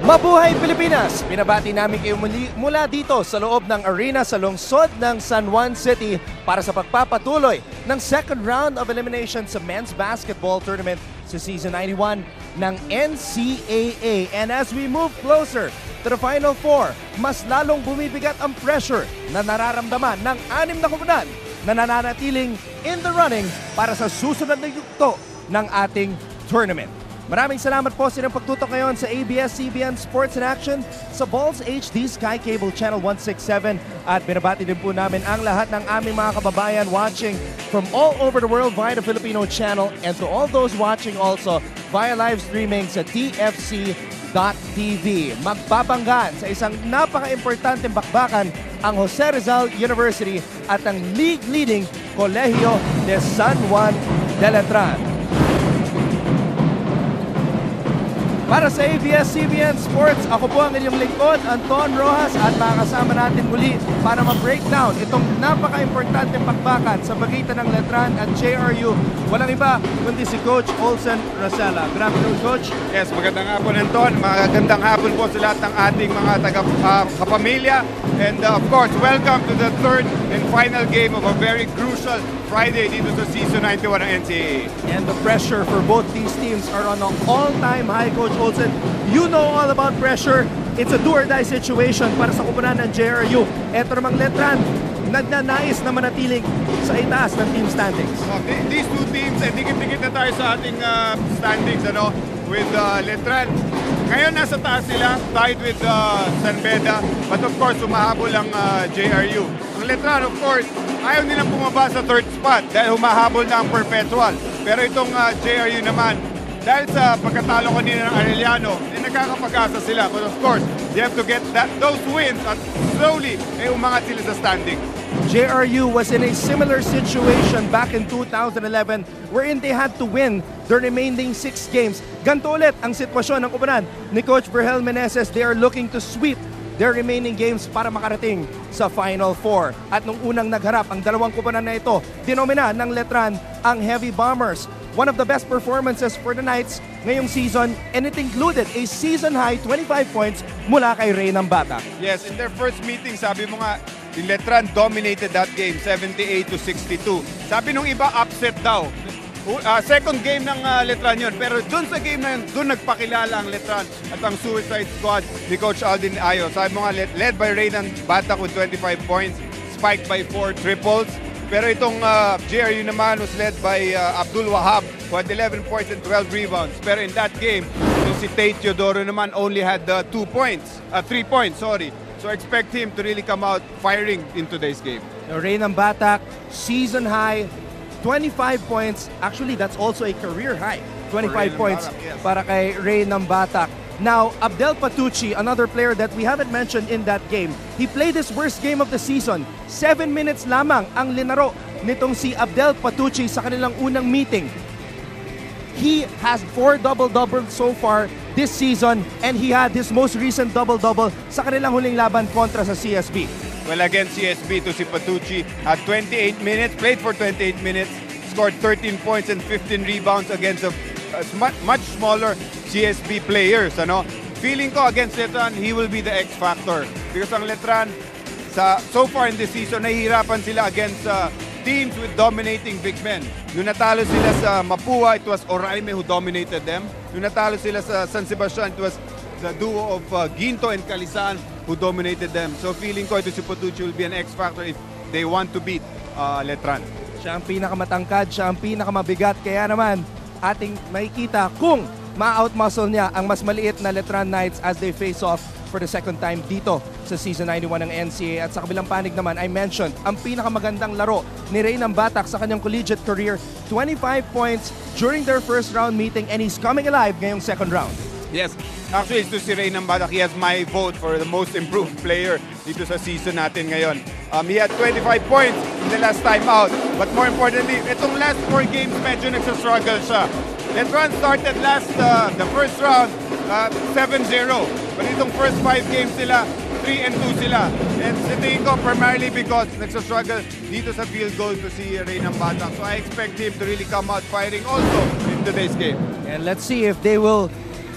Mabuhay Pilipinas! Pinabati namin kayo mula dito sa loob ng arena sa lungsod ng San Juan City para sa pagpapatuloy ng second round of elimination sa men's basketball tournament sa Season 91 ng NCAA. And as we move closer to the Final Four, mas lalong bumibigat ang pressure na nararamdaman ng 6 na koponan na nananatiling in the running para sa susunod na yugto ng ating tournament. Maraming salamat po sa inyong pagtutok ngayon sa ABS-CBN Sports in Action sa Balls HD Sky Cable Channel 167 at binabati din po namin ang lahat ng aming mga kababayan watching from all over the world via the Filipino channel and to all those watching also via live streaming sa TFC.TV. Magbabanggaan sa isang napaka-importanteng bakbakan ang Jose Rizal University at ang league-leading Colegio de San Juan de Letran. Para sa ABS-CBN Sports, ako po ang inyong lingkod, Anton Rojas, at makakasama natin muli para ma-breakdown itong napaka-importanteng pakbakan sa pagitan ng Letran at JRU. Walang iba kundi si Coach Olsen Rosella. Good afternoon, Coach. Yes, magandang hapon, Anton. Magandang hapon po sa lahat ng ating mga kapamilya. And of course, welcome to the third and final game of a very crucial Friday dito sa Season 91 ng NCAA. And the pressure for both these teams are on an all-time high, Coach Olsen. You know all about pressure. It's a do-or-die situation para sa kupunan ng JRU. Eto namang Letran, nagnanais na manatiling sa itaas ng team standings. These two teams, dikit-dikit na tayo sa ating standings with Letran. Ngayon nasa taas sila, tied with San Beda, but of course humahabol ang JRU. Ang Letran, of course, ayaw nilang bumaba sa third spot dahil humahabol na ang perpetual. Pero itong JRU naman, dahil sa pagkatalo kanina ng Arellano, nagkakapag-asa sila. But of course, they have to get those wins at slowly umangat sila sa standing. JRU was in a similar situation back in 2011 wherein they had to win the remaining 6 games. Ganito ulit ang sitwasyon ng kupunan ni Coach Virgel Meneses. They are looking to sweep their remaining games para makarating sa Final Four. At nung unang nagharap, ang dalawang kupunan na ito, dinomina ng Letran ang Heavy Bombers. One of the best performances for the Knights ngayong season, and it included a season-high 25 points mula kay Ray ng Bata. Yes, in their first meeting, sabi mo nga, yung Letran dominated that game, 78-62. Sabi nung iba, upset daw. Second game ng Letran yun, pero dun sa game na yun, dun nagpakilala ang Letran at ang Suicide Squad ni Coach Aldin Ayo. Sabi mo nga, led by Ray ng Bata with 25 points, spiked by 4 triples. Pero itong JRU naman was led by Abdul Wahab who had 11 points and 12 rebounds. Pero in that game, si Tate Teodoro naman only had 3 points, sorry. So expect him to really come out firing in today's game. Ray ng Batak, season high, 25 points. Actually, that's also a career high. 25 points para kay Ray ng Batak. Now, Abdel Patucci, another player that we haven't mentioned in that game, he played his worst game of the season. 7 minutes lamang ang linaro nitong si Abdel Patucci sa kanilang unang meeting. He has 4 double-doubles so far this season and he had his most recent double-double sa kanilang huling laban kontra sa CSB. Well, against CSB to si Patucci had 28 minutes, played for 28 minutes, scored 13 points and 15 rebounds against a much smaller CSB players. Feeling ko against Letran, he will be the X factor. Because ang Letran, so far in this season, nahihirapan sila against teams with dominating big men. Nung natalo sila sa Mapua, it was Oraime who dominated them. Nung natalo sila sa San Sebastian, it was the duo of Ginto and Calisan who dominated them. So feeling ko ito si Patucci will be an X factor if they want to beat Letran. Siya ang pinakamatangkad, siya ang pinakamabigat. Kaya naman, ating makikita kung ma-outmuscle niya ang mas maliit na Letran Knights as they face off for the second time dito sa Season 91 ng NCAA. At sa kabilang panig naman, I mentioned, ang pinakamagandang laro ni Ray ng Batak sa kanyang collegiate career, 25 points during their first round meeting and he's coming alive ngayong second round. Yes, actually ito si Ray ng Batak, he has my vote for the most improved player dito sa season natin ngayon. He had 25 points in the last time out. But more importantly, itong last 4 games medyo nagsastruggle siya. Letran started the first round 7-0. But itong first 5 games sila, 3-2 sila. And sa tingin ko primarily because nagsastruggle dito sa field goal to si Ray ng Batak. So I expect him to really come out firing also in today's game. And let's see if they will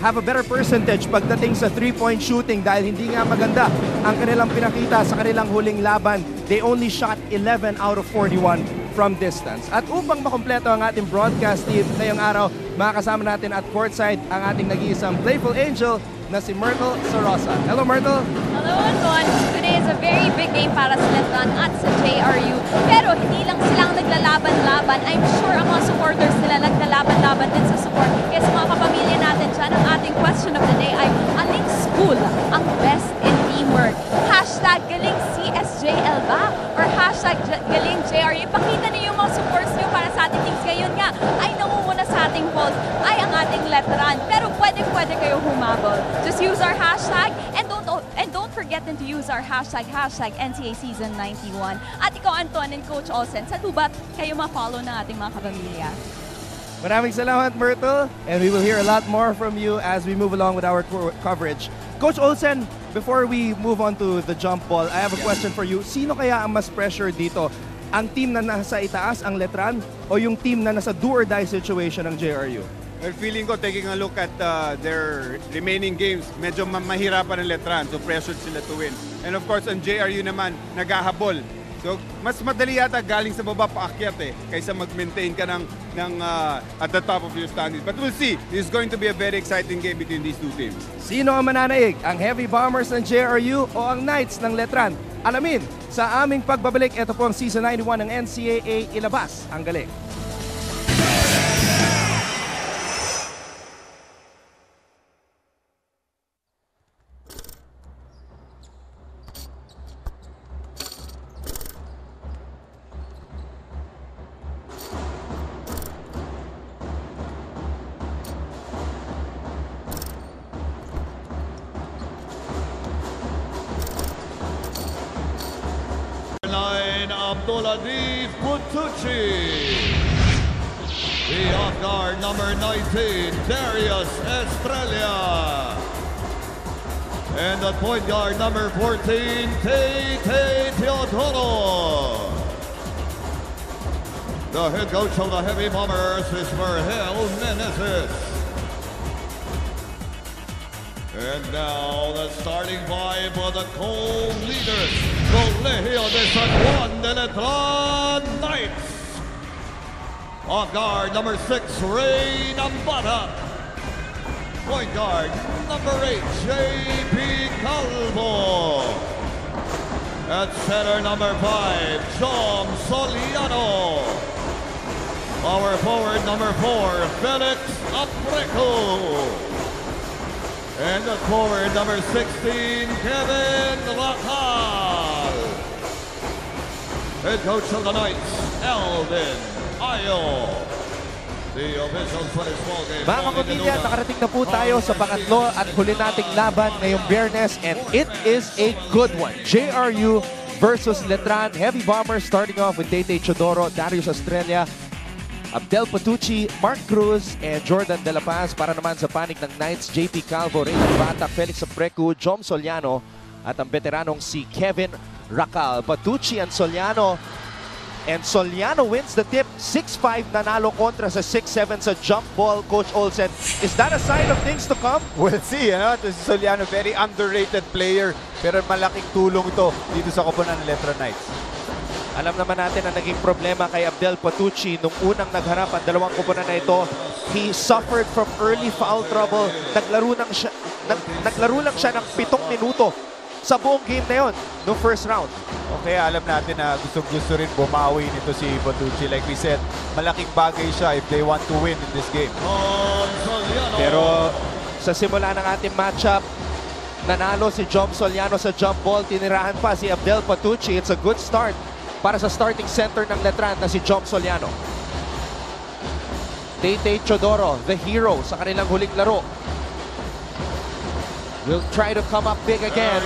have a better percentage pagdating sa 3-point shooting dahil hindi nga maganda ang kanilang pinakita sa kanilang huling laban. They only shot 11 out of 41 from distance. At upang makompleto ang ating broadcast team ngayong araw, makakasama natin at courtside ang ating nag-iisang playful angel na si Myrtle Sarosa. Hello, Myrtle! Hello, Juan! Today is a very big game para sa Letran at sa JRU. Pero hindi lang silang naglalaban-laban. I'm sure ang mga supporters nila naglalaban-laban din sa support. Kaya sa mga kapamilya natin dyan, ang ating question of the day ay, aling school ang best in teamwork? Hashtag galing CSJL ba? Or hashtag galing JRU? Ipakita niyo yung mga supports niyo para sa ating teams. Ngayon nga, ay nangunguna sa ating polls ay ang ating Letran. Pero pwede kayo humabol. Just use our hashtag and don't forget to use our hashtag NCAA Season 91. At ikaw, Anton and Coach Olsen, saan po ba kayo ma-follow ng ating mga kapamilya? Maraming salamat, Myrtle. And we will hear a lot more from you as we move along with our coverage. Coach Olsen, before we move on to the jump ball, I have a question for you. Sino kaya ang mas pressure dito? Ang team na nasa itaas, ang Letran, o yung team na nasa do-or-die situation ng JRU? Well, feeling ko, taking a look at their remaining games, medyo mahirapan ang Letran, so pressured sila to win. And of course, ang JRU naman, naghahabol. So, mas madali yata galing sa baba paakyat kaysa mag-maintain ka ng at the top of your standings. But we'll see. This is going to be a very exciting game between these two teams. Sino ang mananaig? Ang Heavy Bombers ng JRU o ang Knights ng Letran? Alamin sa aming pagbabalik. Ito po ang Season 91 ng NCAA. Ilabas ang galing. The off-guard number 19, Darius Estrella. And the point guard number 14, Tay Teodoro. The head coach of the Heavy Bombers is Vergel Menezes. And now the starting five for the co-leaders, Colegio de San Juan de Letran Knights. Off guard number 6, Ray Nambata. Point guard number 8, J.P. Calvo. At center number 5, Jom Soliano. Power forward number 4, Felix Apreco. And the forward number 16, Kevin Racal. Head coach of the Knights, Alvin Ayo. The officials for this ball game. Mga kapamilya, nakarating na po tayo sa pangatlo at huli nating laban ngayong Biyernes, and it is a good one. JRU versus Letran. Heavy Bombers starting off with Tay Teodoro, Darius Estrella, Abdel Patucci, Mark Cruz, and Jordan De La Paz. Para naman sa panig ng Knights, JP Calvo, Ray Nambata, Felix Aprecu, Jom Soliano, at ang veteranong si Kevin Racal. Patucci and Soliano. And Soliano wins the tip. 6'5", nanalo kontra sa 6'7" sa jump ball. Coach Olsen, is that a sign of things to come? We'll see. Ito si Soliano, very underrated player. Pero malaking tulong ito dito sa koponan ng Letran Knights. Alam naman natin ang naging problema kay Abdel Patucci nung unang nagharap ang dalawang koponan na ito. He suffered from early foul trouble. Naglaro lang siya ng 7 minuto sa buong game na yon, no first round. Okay, alam natin na gusto rin bumawi nito si Patucci. Like we said, malaking bagay siya if they want to win in this game. Pero sa simula ng ating matchup, nanalo si Jom Soliano sa jump ball. Tinirahan pa si Abdel Patucci. It's a good start para sa starting center ng Letran na si Jom Soliano. Tay Teodoro, the hero sa kanilang huling laro, will try to come up big again.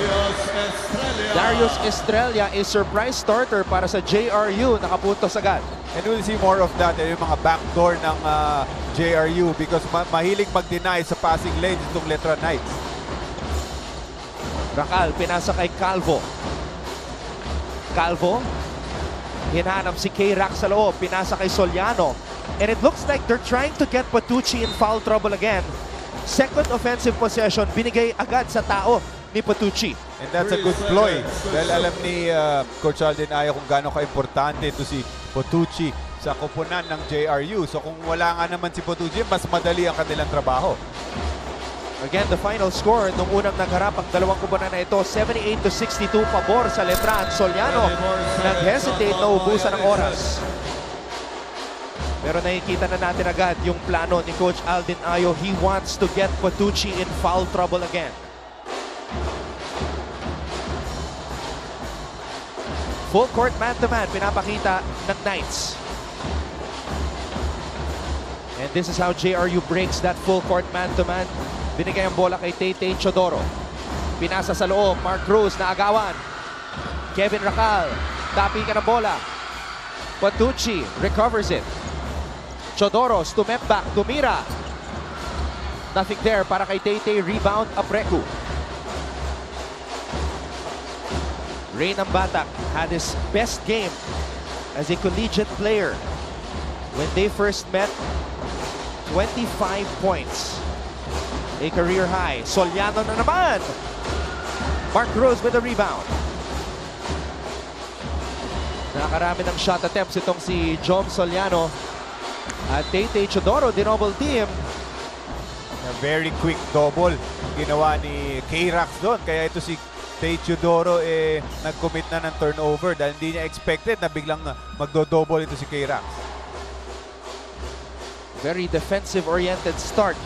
Darius Estrella, a surprise starter para sa JRU. Nakapuntos agad. And we'll see more of that. Yung mga backdoor ng JRU because mahilig mag-deny sa passing lanes itong Letran Knights. Racal, pinasa kay Calvo. Calvo, hinahanap si K-Rack sa loob. Pinasa kay Soliano. And it looks like they're trying to get Patucci in foul trouble again. second offensive possession, binigay agad sa tao ni Patucci. And that's a good ploy. Dahil alam ni Coach Alden Ayo kung gaano ka-importante ito si Patucci sa koponan ng JRU. So kung wala nga naman si Patucci, mas madali ang kanilang trabaho. Again, the final score nung unang nagharap ang dalawang koponan na ito, 78-62 pabor sa Letran. Soliano nag-hesitate na ubusan ng oras. Pero nakikita na natin agad yung plano ni Coach Alden Ayo. He wants to get Patucci in foul trouble again. Full court man-to-man pinapakita ng Knights. And this is how JRU breaks that full court man-to-man. Binigay ang bola kay Tay Chodoro. Pinasa sa loob, Mark Cruz na agawan. Kevin Racal, tapi ka ng bola. Patucci recovers it. Chodoro, stumep back, tumira. Nothing there para kay Tay, rebound, Apreku. Rain Ambatak had his best game as a collegiate player when they first met. 25 points. A career high. Soliano na naman. Mark Cruz with a rebound. Nakarami ng shot attempts itong si Jom Soliano. At Tay Chodoro, dinouble team. A very quick double ginawa ni K-Rax doon. Kaya ito si Tay Chodoro nag-commit na ng turnover dahil hindi niya expected na biglang magdo-double ito si K-Rax. Very defensive-oriented start.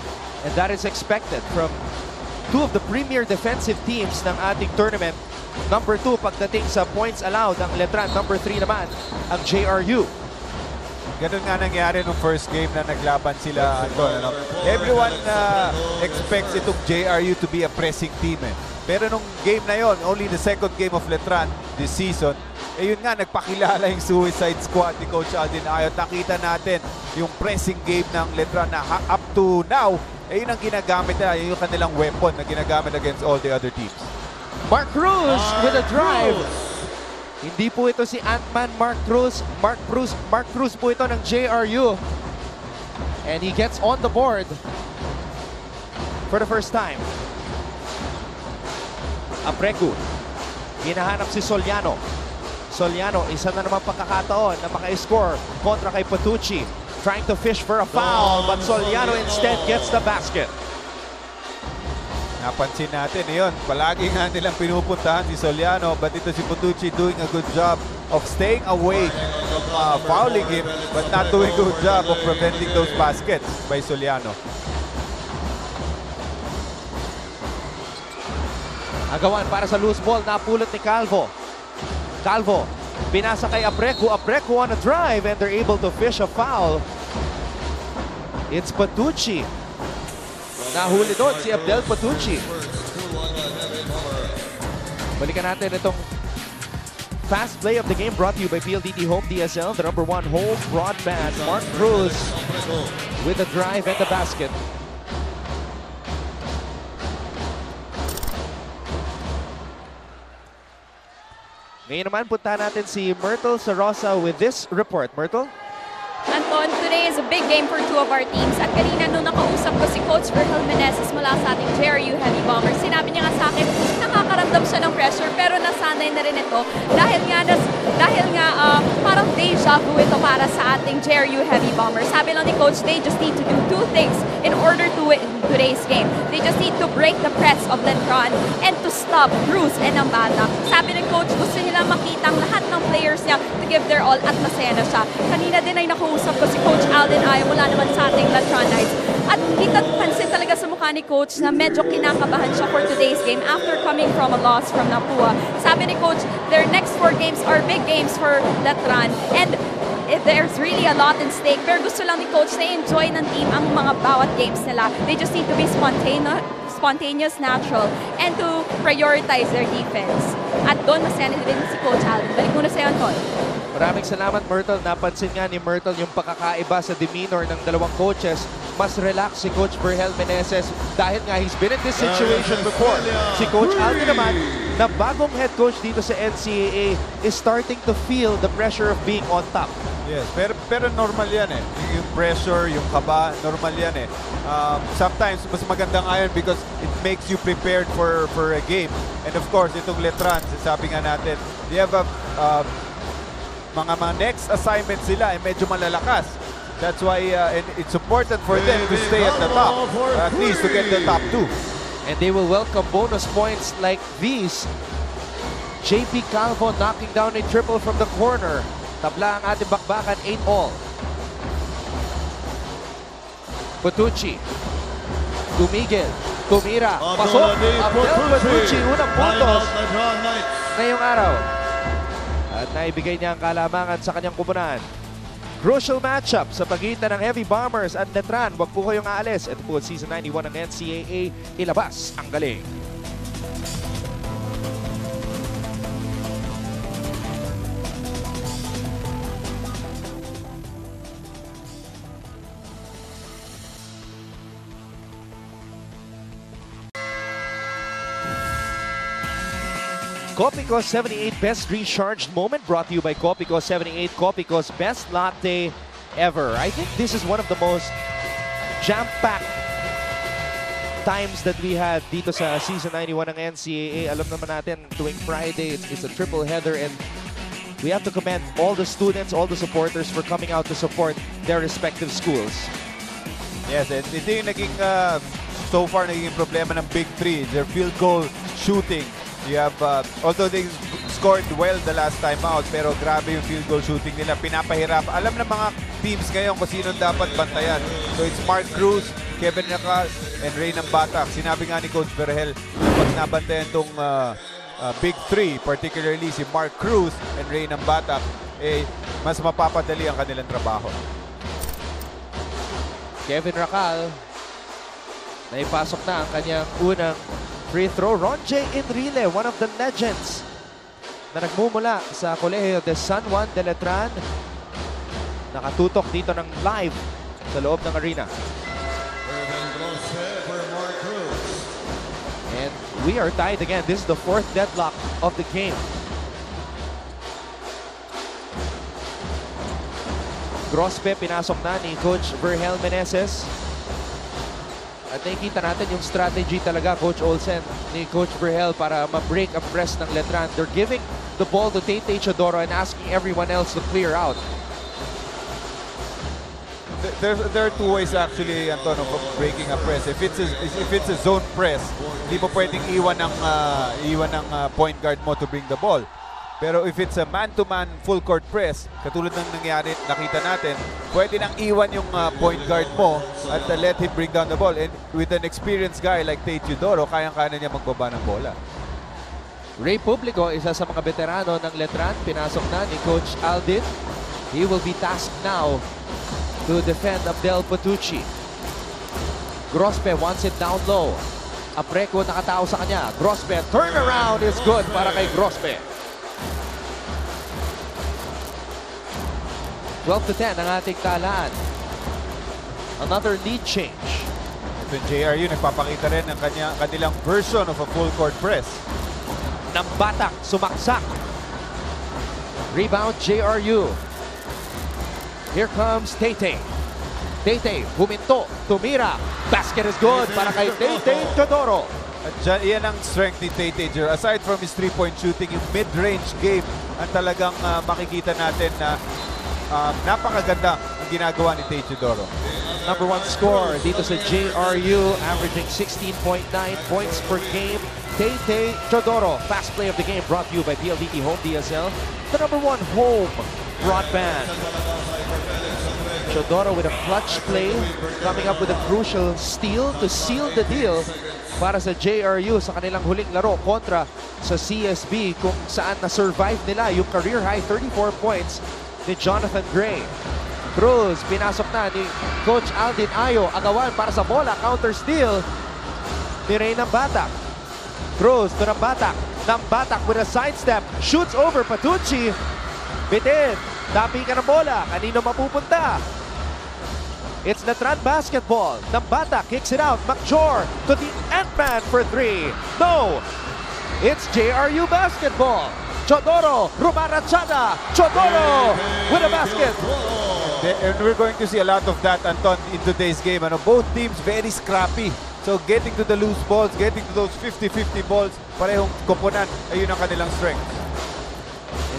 And that is expected from two of the premier defensive teams ng ating tournament. Number 2 pagdating sa points allowed ang Letran. Number 3 naman ang JRU. Ganun nga nangyari nung first game na naglaban sila. Ano? Everyone expects itong JRU to be a pressing team. Pero nung game na yon, only the second game of Letran this season, yun nga, nagpakilala yung Suicide Squad ni Coach Alden Ayo. Nakita natin yung pressing game ng Letran na up to now, yun ang ginagamit nila. Yun yung kanilang weapon na ginagamit against all the other teams. Mark Cruz with a drive. Hindi po ito si Ant-Man Mark Cruz. Mark Cruz po ito ng JRU. And he gets on the board for the first time. Apreku. Hinahanap si Soliano. Soliano, isa na naman pagkakataon na maka-score kontra kay Patucci. Trying to fish for a foul, but Soliano instead gets the basket. Napansin natin yun. Palagi nga nilang pinupuntahan si Soliano, but ito si Patucci doing a good job of staying away from fouling him, but not doing a good job of preventing those baskets by Soliano. Agawan para sa loose ball, napulot ni Calvo. Calvo, pinasa kay Apreku. Apreku on a drive and they're able to fish a foul. It's Patucci. Nahuli doon si Abdel Patucci. Balikan natin itong fast play of the game brought to you by PLDT Home DSL, the #1 home broadband. Mark Cruz with the drive and the basket. Ngayon naman, punta natin si Myrtle Sarosa with this report. Myrtle? Anton, today is a big game for two of our teams. At kanina nung nakausap ko si Coach Rizal mula sa ating JRU Heavy Bombers, sinabi niya nga sa akin, nakakaramdam siya ng pressure pero nasanay na rin ito dahil nga parang deja vu ito para sa ating JRU Heavy Bombers. Sabi lang ni Coach, they just need to do two things in order to win today's game. They just need to break the press of Letran and to stop Cruz and Ambata. Sabi ni Coach, gusto nila makita ang lahat ng players niya to give their all at masaya na siya. Kanina din ay nakausap ko si Coach Alden Ayo mula naman sa ating Letran Knights. At kita-pansin talaga sa mukha ni Coach na medyo kinakabahan siya for today's game after coming from a loss from Napua. Sabi ni Coach, their next 4 games are big games for Letran and there's really a lot in stake. Pero gusto lang ni Coach na enjoy ng team ang mga bawat games nila. They just need to be spontaneous, natural, and to prioritize their defense. At doon masaya din si Coach Alden. Balik muna sa'yo, Anton. Maraming salamat, Myrtle. Napansin nga ni Myrtle yung pagkakaiba sa demeanor ng dalawang coaches mas relax si Coach Virgel Meneses dahil nga he's been in this situation before. Si Coach Aldi naman, na bagong head coach dito sa NCAA, is starting to feel the pressure of being on top. Yes, pero normal yan eh. Yung pressure, yung kaba, normal yan eh. Sometimes, mas magandang ayon because it makes you prepared for a game. And of course, itong Letran, sabi nga natin, they have a, mga next assignment sila ay medyo malalakas. That's why and it's important for them to stay at the top, at least to get the top 2. And they will welcome bonus points like these. JP Calvo knocking down a triple from the corner. Tabla ang ating bakbakan, 8-all. Patucci. Tumigil. Tumira. Pasok. Abdel Patucci, unang puntos ngayong araw. At naibigay niya ang kalamangan sa kanyang kupunan. Crucial matchup sa pagitan ng Heavy Bombers at Letran. Huwag po kayong aalis. Ito po Season 91 ng NCAA. Ilabas ang galing. Copico 78 Best Recharged Moment brought to you by Copico 78, Copico's best latte ever. I think this is one of the most jam-packed times that we had dito sa Season 91 ng NCAA. Alam naman natin, tuwing Friday, it's a triple header and we have to commend all the students, all the supporters for coming out to support their respective schools. Yes, and ito yung naging, so far, naging problema ng Big Three, their field goal shooting. You have, although they scored well the last time out, pero grabe yung field goal shooting nila. Pinapahirap. Alam ng mga teams ngayon kung sino dapat bantayan. So it's Mark Cruz, Kevin Nakal, and Ray ng Batak. Sinabi nga ni Coach Virgel na pag nabantayan itong Big Three, particularly si Mark Cruz and Ray ng Batak, eh, mas mapapadali ang kanilang trabaho. Kevin Rakal, naipasok na ang kanyang unang free throw. Ron J. Enrile, one of the legends na nagmumula sa Colegio de San Juan de Letran. Nakatutok dito ng live sa loob ng arena. And we are tied again. This is the fourth deadlock of the game. Grospe, pinasok na ni Coach Virgel Meneses. At nakikita natin yung strategy talaga, Coach Olsen, ni Coach Virgel para ma-break ang press ng Letran. They're giving the ball to Tate Chodoro and asking everyone else to clear out. There are two ways actually, Anton, of breaking a press. If it's a zone press, hindi po pwedeng iwan ng point guard mo to bring the ball. Pero if it's a man-to-man full court press, katulad ng nangyari, nakita natin, pwede nang iwan yung point guard mo at let him bring down the ball. And with an experienced guy like Tate Chodoro, kayang-kaya niya magbaba ng bola. Ray Publico, isa sa mga veterano ng Letran, pinasok na ni Coach Aldin. He will be tasked now to defend Abdel Patucci. Grospe wants it down low. Apreco nakatao sa kanya. Grospe, turnaround is good para kay Grospe. 12-10 ang ating talaan. Another lead change. Ito yung JRU, nagpapakita rin ng kanilang version of a full court press. Ng Batak, sumaksak. Rebound, JRU. Here comes Tate. Tate, huminto, tumira. Basket is good para kay Tate Chodoro. At dyan, iyan ang strength ni Tate. Aside from his three-point shooting, yung mid-range game ang talagang makikita natin na napakaganda ang ginagawa ni Tate Chodoro. Number one scorer dito sa JRU, averaging 16.9 points per game. Tate Chodoro, fast play of the game brought to you by PLDT Home DSL, the number one home broadband. Chodoro with a clutch play, coming up with a crucial steal to seal the deal para sa JRU sa kanilang huling laro kontra sa CSB, kung saan na-survive nila yung career-high 34 points ni Jonathan Gray. Cruz, pinasok na ni Coach Aldin Ayo. Agawan para sa bola, counter steal ni Ray ng Batak. Cruz to ng Batak. Ng Batak with a sidestep, shoots over Patucci. Bitin, tapi ka ng bola. Kanino mapupunta? It's Letran basketball. Nambata kicks it out. Macjor to the Ant-Man for 3. No! It's JRU basketball. Chodoro, Rumarachada. Chodoro with a basket. And we're going to see a lot of that, Anton, in today's game. Both teams very scrappy. So getting to the loose balls, getting to those 50-50 balls, parehong koponan, ayun ang kanilang strength.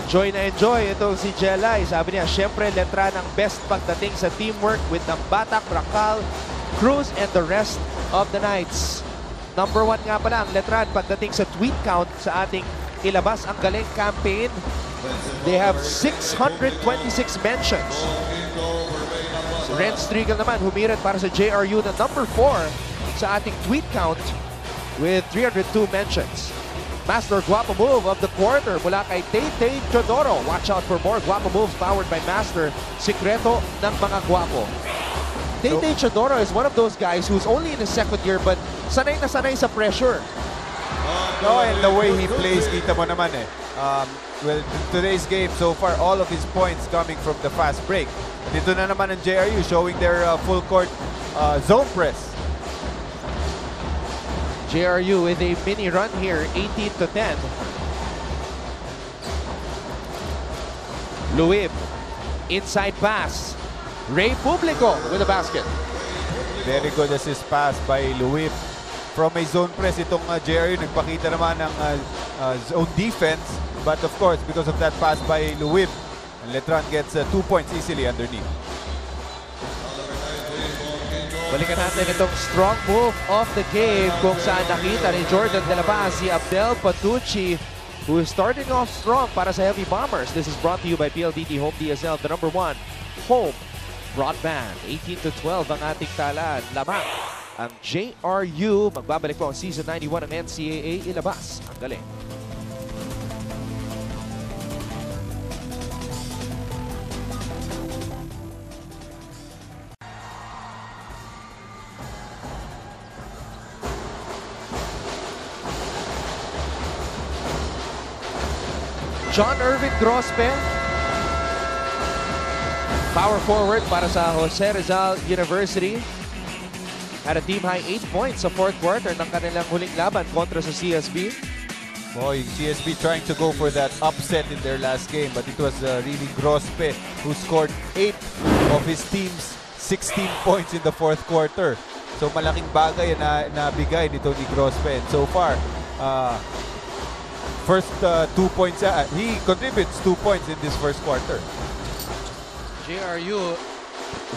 Enjoy na enjoy itong si Jelay. Sabi niya, syempre Letran ang best pagdating sa teamwork with Nambata, Rakal, Cruz, and the rest of the Knights. Number 1 nga pala ang Letran pagdating sa tweet count sa ating Ilabas ang Galing campaign. They have 626 mentions. Si Ren Striegel naman humirit para sa JRU na number 4 sa ating tweet count with 302 mentions. Master Guapo move of the quarter mula kay Tay Chodoro. Watch out for more Guapo moves powered by Master. Sikreto ng mga Guapo. Tay Chodoro is one of those guys who's only in his second year but sanay na sanay sa pressure. No, and the way he plays, kita mo naman eh. Well, today's game, so far, all of his points coming from the fast break. Dito na naman ang JRU showing their full court zone press. JRU with a mini run here, 18-10. Luib, inside pass. Ray Publico with a basket. Very good assist pass by Luib. From a zone press, itong JRU nagpakita naman ng zone defense. But of course, because of that pass by Luib, Letran gets 2 points easily underneath. Balikan natin itong strong move of the game kung saan nakita ni Jordan De La Paz si Abdel Patucci, who is starting off strong para sa Heavy Bombers. This is brought to you by PLDT Home DSL, the #1 home broadband. 18-12 ang ating talan. Lamang ang JRU. Magbabalik po ang Season 91 ng NCAA. Ilabas ang Galing. John Irvin Grospe, power forward para sa Jose Rizal University. Had a team-high 8 points sa fourth quarter ng kanilang huling laban kontra sa CSB. Boy, CSB trying to go for that upset in their last game, but it was really Grospe who scored 8 of his team's 16 points in the fourth quarter. So malaking bagay na nabigay nito ni Grospe. And so far, first 2 points, he contributes 2 points in this first quarter. JRU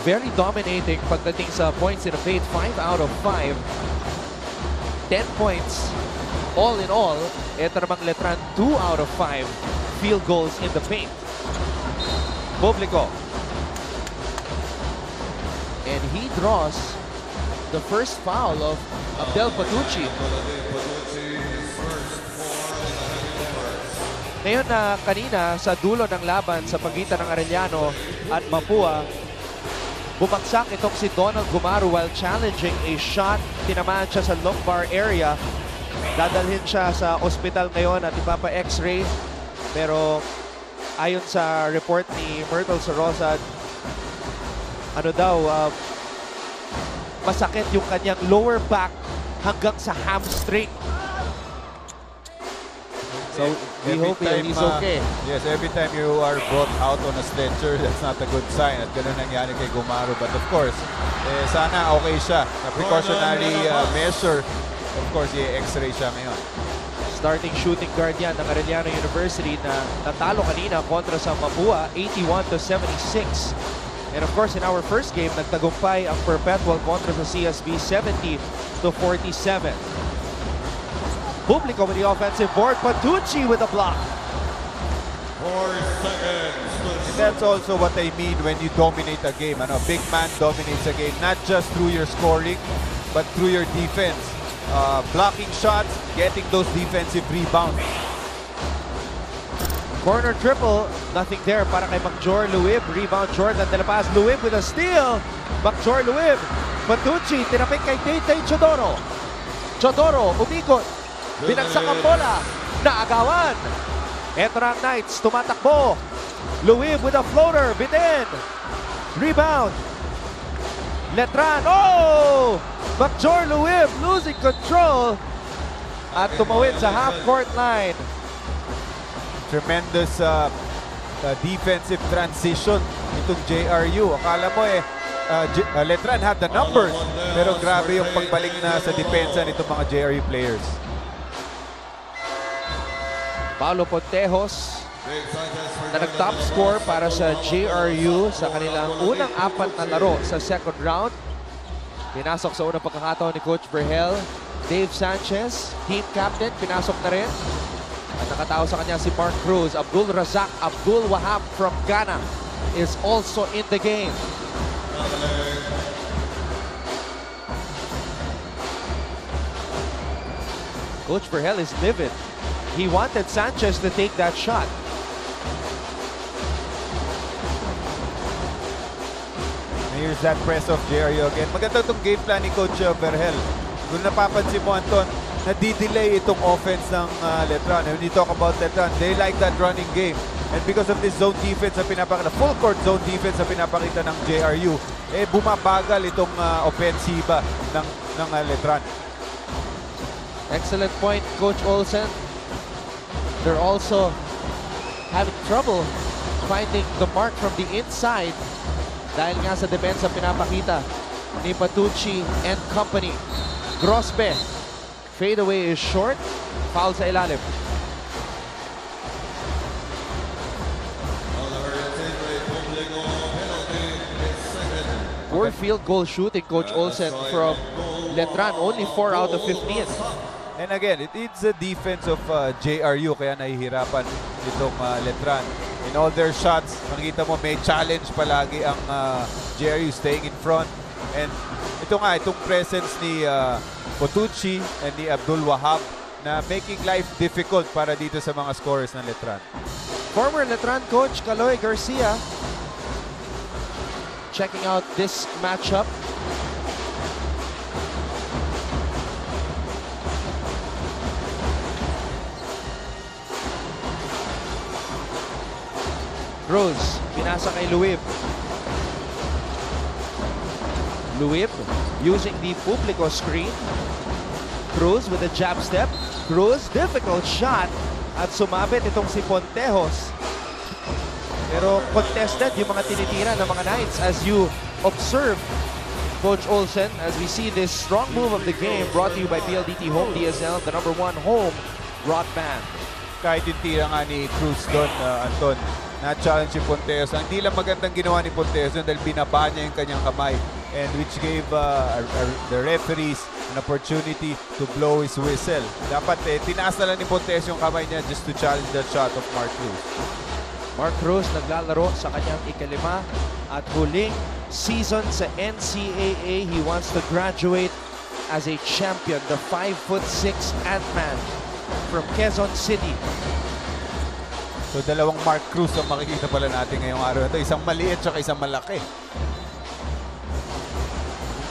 very dominating pagdating sa points in the paint. 5 out of 5. 10 points all in all. Ito namang Letran, 2 out of 5 field goals in the paint. Publico. And he draws the first foul of Abdel Patucci. Ngayon na kanina sa dulo ng laban sa pagitan ng Arellano at Mapua, bumagsak itong si Donald Gumaru while challenging a shot. Tinamaan siya sa lumbar area. Dadalhin siya sa ospital ngayon at ipapa-x-ray. Pero ayon sa report ni Myrtle Sorosa, masakit yung kanyang lower back hanggang sa hamstring. So we hope he's okay. Yes, every time you are brought out on a stretcher, that's not a good sign. At ganun nangyari kay Gumaru. But of course, sana okay siya. A precautionary measure. Of course, i-x-ray siya ngayon. Starting shooting guard yan ng Arellano University na natalo kanina kontra sa Mapua, 81-76. And of course, in our first game, nagtagumpay ang Perpetual kontra sa CSB, 70-47. Publico with the offensive board. Patucci with a block. 4 seconds. And that's also what I mean when you dominate a game. A big man dominates a game, not just through your scoring, but through your defense. Blocking shots, getting those defensive rebounds. Corner triple, nothing there para kay Macjor Luib. Rebound Jordan De La Paz. Luib with a steal. Macjor Luib. Patucci, tinapik kay Tay Chodoro. Chodoro, umikot. Binagsak ang bola. Naagawan. Ito na ang Knights, tumatakbo. Luib with a floater, bitin. Rebound. Letran. Oh! Bacjor Luib losing control at tumawid sa half-court line. Tremendous defensive transition itong JRU. Akala mo Letran had the numbers, pero grabe yung pagbalik na sa depensa nitong mga JRU players. Paulo Pontejos na nag-top score para sa JRU sa kanilang unang 4 na laro sa second round. Pinasok sa unang pagkakataon ni Coach Vergel. Dave Sanchez, team captain, pinasok na rin. At nakatao sa kanya si Mark Cruz. Abdul Razak Abdul Wahab from Ghana is also in the game. Coach Vergel is livid. He wanted Sanchez to take that shot. Here's that press of JRU again. Maganda itong game plan ni Coach Vergel. Kung napapansin mo, Anton, nadidelay itong offense ng Letran. And when you talk about Letran, they like that running game. And because of this zone defense na pinapakita, full court zone defense na pinapakita ng JRU, bumabagal itong offensiva ng Letran. Excellent point, Coach Olsen. They're also having trouble finding the mark from the inside dahil nga sa depensa pinapakita ni Patucci and company. Grosbe, fadeaway is short, foul sa ilalim. Poor field goal shooting, Coach Olsen, from Letran, only 4 out of 15. And again, it's a defense of JRU kaya nahihirapan itong Letran. In all their shots, makikita mo may challenge palagi ang JRU staying in front. And itong presence ni Potucci and ni Abdul Wahab na making life difficult para dito sa mga scorers ng Letran. Former Letran coach Kaloy Garcia checking out this matchup. Cruz, pinasa kay Luib. Luib using the Publico screen. Cruz with a jab step. Cruz, difficult shot. At sumabit itong si Pontejos. Pero contested yung mga tinitira ng mga Knights as you observe, Coach Olsen, as we see this strong move of the game brought to you by PLDT Home DSL, the #1 home broadband. Kahit yung tira nga ni Cruz doon, Anton, na-challenge si Pontejos. Ang hindi lang magandang ginawa ni Pontejos dahil binaba niya yung kanyang kamay, and which gave the referees an opportunity to blow his whistle. Dapat tinaas na lang ni Pontejos yung kamay niya just to challenge that shot of Mark Cruz. Mark Cruz naglalaro sa kanyang ikalima at huling season sa NCAA. He wants to graduate as a champion, the 5'6" Ant-Man from Quezon City. So dalawang Mark Cruz ang makikita pala natin ngayong araw na ito. Isang maliit at isang malaki.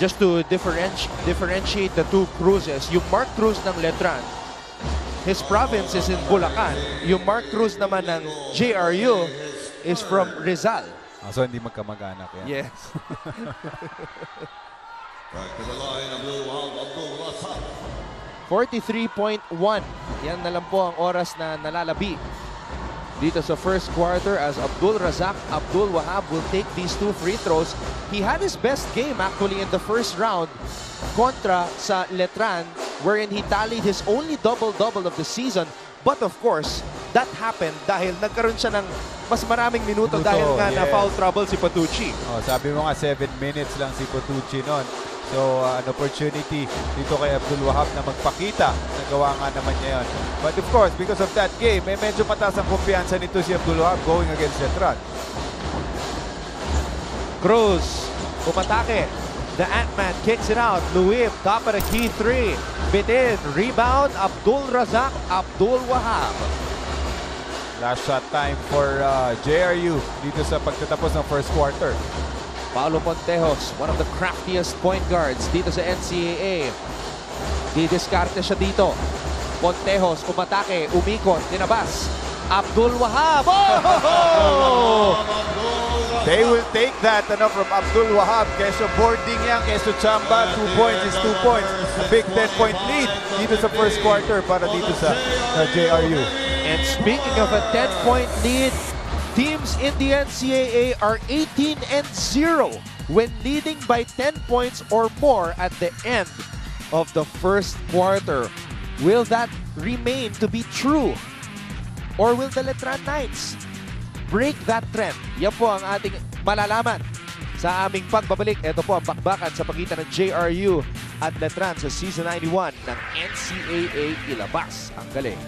Just to differentiate the two Cruzes, yung Mark Cruz ng Letran, his province is in Bulacan. Yung Mark Cruz naman ng JRU is from Rizal. So hindi magkamag-anak yan. Yes. Back to the line, Abdul 43.1. Yan na lang po ang oras na nalalabi dito sa first quarter as Abdul Razak Abdul Wahab will take these 2 free throws. He had his best game actually in the first round kontra sa Letran, wherein he tallied his only double-double of the season. But of course, that happened dahil nagkaroon siya ng mas maraming minuto dahil nga na foul trouble si Patucci. Sabi mo nga 7 minutes lang si Patucci noon. So, an opportunity dito kay Abdul Wahab na magpakita. Nagawa nga naman niya yun. But of course, because of that game, medyo mataas ang kumpiyansa nito si Abdul Wahab going against Letran. Cruz, umatake. The Ant-Man kicks it out. Luib, top of the key 3. Bitin, rebound, Abdul Razak Abdul Wahab. Last shot time for JRU dito sa pagtatapos ng first quarter. Paulo Pontejos, one of the craftiest point guards dito sa NCAA. Didiskarte siya dito. Pontejos, umatake, umikot, tinabas. Abdul Wahab. Oh! They will take that from Abdul Wahab. Keso boarding yan, Keso Chamba, 2 points is 2 points. A big 10-point lead dito sa first quarter para dito sa JRU. And speaking of a 10-point lead, teams in the NCAA are 18-0 when leading by 10 points or more at the end of the first quarter. Will that remain to be true? Or will the Letran Knights break that trend? Yan po ang ating malalaman sa aming pagbabalik. Ito po ang bakbakan sa pagitan ng JRU at Letran sa Season 91 ng NCAA Ilabas ang Galing.